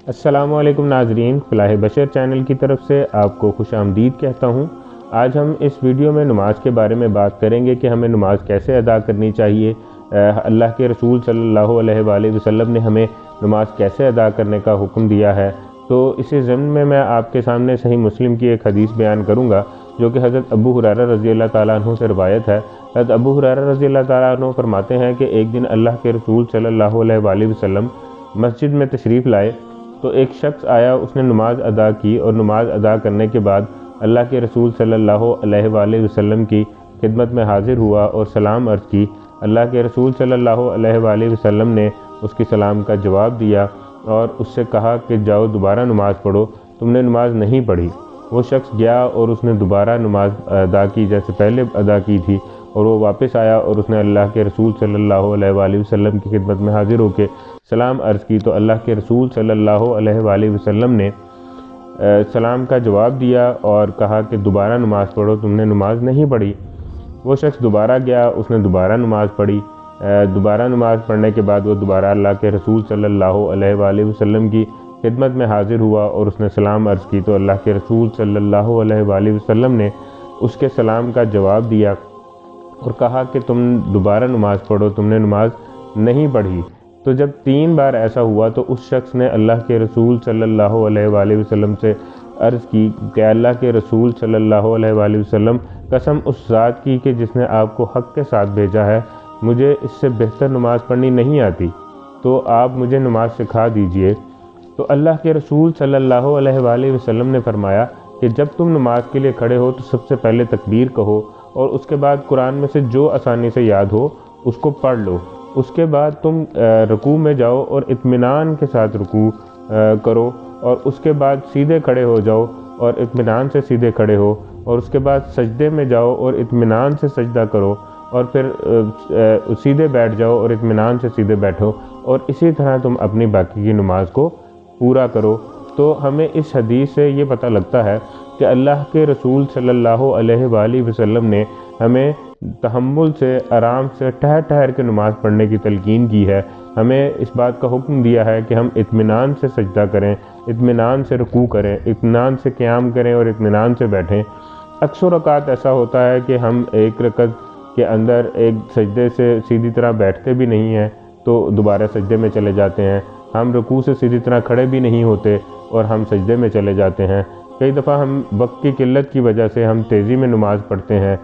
السلام علیکم ناظرین، فلاح بشر چینل کی طرف سے آپ کو خوش آمدید کہتا ہوں۔ آج ہم اس ویڈیو میں نماز کے بارے میں بات کریں گے کہ ہمیں نماز کیسے ادا کرنی چاہیے۔ اللہ کے رسول صلی اللہ علیہ وآلہ وسلم نے ہمیں نماز کیسے ادا کرنے کا حکم دیا ہے۔ تو اسی ضمن میں آپ کے سامنے صحیح مسلم کی ایک حدیث بیان کروں گا جو کہ حضرت ابو ہریرہ رضی اللہ تعالیٰ عنہ سے روایت ہے۔ حضرت ابو ہریرہ رضی اللہ تعالیٰ عنہ فرماتے ہیں کہ ایک دن اللہ کے رسول صلی اللہ علیہ وآلہ وسلم مسجد میں تشریف لائے تو ایک شخص آیا، اس نے نماز ادا کی اور نماز ادا کرنے کے بعد اللہ کے رسول صلی اللہ علیہ وآلہ وسلم کی خدمت میں حاضر ہوا اور سلام عرض کی۔ اللہ کے رسول صلی اللہ علیہ وآلہ وسلم نے اس کی سلام کا جواب دیا اور اس سے کہا کہ جاؤ دوبارہ نماز پڑھو، تم نے نماز نہیں پڑھی۔ وہ شخص گیا اور اس نے دوبارہ نماز ادا کی جیسے پہلے ادا کی تھی، اور وہ واپس آیا اور اس نے اللہ کے رسول صلی اللہ علیہ وآلہ وسلم کی خدمت میں حاضر ہو کے سلام عرض کی تو اللہ کے رسول صلی اللہ علیہ وآلہ وسلم نے سلام کا جواب دیا اور کہا کہ دوبارہ نماز پڑھو، تم نے نماز نہیں پڑھی۔ وہ شخص دوبارہ گیا، اس نے دوبارہ نماز پڑھی۔ دوبارہ نماز پڑھنے کے بعد وہ دوبارہ اللہ کے رسول صلی اللہ علیہ وآلہ وسلم کی خدمت میں حاضر ہوا اور اس نے سلام عرض کی تو اللہ کے رسول صلی اللہ علیہ وآلہ وسلم نے اس کے سلام کا جواب دیا اور کہا کہ تم دوبارہ نماز پڑھو، تم نے نماز نہیں پڑھی۔ تو جب 3 بار ایسا ہوا تو اس شخص نے اللہ کے رسول صلی اللہ علیہ وآلہ وسلم سے عرض کی کہ اللہ کے رسول صلی اللہ علیہ وآلہ وسلم، قسم اس ذات کی کہ جس نے آپ کو حق کے ساتھ بھیجا ہے، مجھے اس سے بہتر نماز پڑھنی نہیں آتی، تو آپ مجھے نماز سکھا دیجئے۔ تو اللہ کے رسول صلی اللہ علیہ وآلہ وسلم نے فرمایا کہ جب تم نماز کے لیے کھڑے ہو تو سب سے پہلے تکبیر کہو اور اس کے بعد قرآن میں سے جو آسانی سے یاد ہو اس کو پڑھ لو۔ اس کے بعد تم رکوع میں جاؤ اور اطمینان کے ساتھ رکوع کرو، اور اس کے بعد سیدھے کھڑے ہو جاؤ اور اطمینان سے سیدھے کھڑے ہو، اور اس کے بعد سجدے میں جاؤ اور اطمینان سے سجدہ کرو، اور پھر سیدھے بیٹھ جاؤ اور اطمینان سے سیدھے بیٹھو، اور اسی طرح تم اپنی باقی کی نماز کو پورا کرو۔ تو ہمیں اس حدیث سے یہ پتہ لگتا ہے کہ اللہ کے رسول صلی اللہ علیہ وآلہ وسلم نے ہمیں تحمل سے، آرام سے، ٹھہر ٹھہر کے نماز پڑھنے کی تلقین کی ہے۔ ہمیں اس بات کا حکم دیا ہے کہ ہم اطمینان سے سجدہ کریں، اطمینان سے رکوع کریں، اطمینان سے قیام کریں اور اطمینان سے بیٹھیں۔ اکثر اوقات ایسا ہوتا ہے کہ ہم ایک رکعت کے اندر ایک سجدے سے سیدھی طرح بیٹھتے بھی نہیں ہیں تو دوبارہ سجدے میں چلے جاتے ہیں، ہم رکوع سے سیدھی طرح کھڑے بھی نہیں ہوتے اور ہم سجدے میں چلے جاتے ہیں۔ کئی دفعہ ہم وقت کی قلت کی وجہ سے ہم تیزی میں نماز پڑھتے ہیں،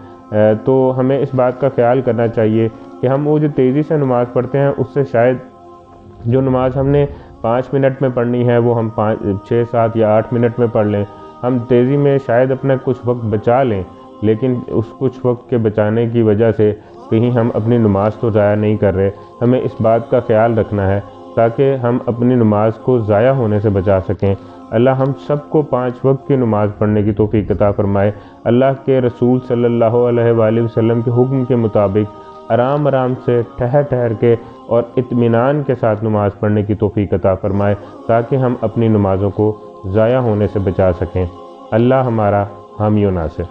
تو ہمیں اس بات کا خیال کرنا چاہیے کہ ہم وہ جو تیزی سے نماز پڑھتے ہیں اس سے شاید جو نماز ہم نے 5 منٹ میں پڑھنی ہے وہ ہم 6، 7 یا 8 منٹ میں پڑھ لیں۔ ہم تیزی میں شاید اپنا کچھ وقت بچا لیں، لیکن اس کچھ وقت کے بچانے کی وجہ سے کہیں ہم اپنی نماز تو ضائع نہیں کر رہے۔ ہمیں اس بات کا خیال رکھنا ہے تاکہ ہم اپنی نماز کو ضائع ہونے سے بچا سکیں۔ اللہ ہم سب کو 5 وقت کی نماز پڑھنے کی توفیق عطا فرمائے۔ اللہ کے رسول صلی اللہ علیہ وآلہ وسلم کے حکم کے مطابق آرام آرام سے، ٹھہر ٹھہر کے اور اطمینان کے ساتھ نماز پڑھنے کی توفیق عطا فرمائے تاکہ ہم اپنی نمازوں کو ضائع ہونے سے بچا سکیں۔ اللہ ہمارا حامی و ناصر۔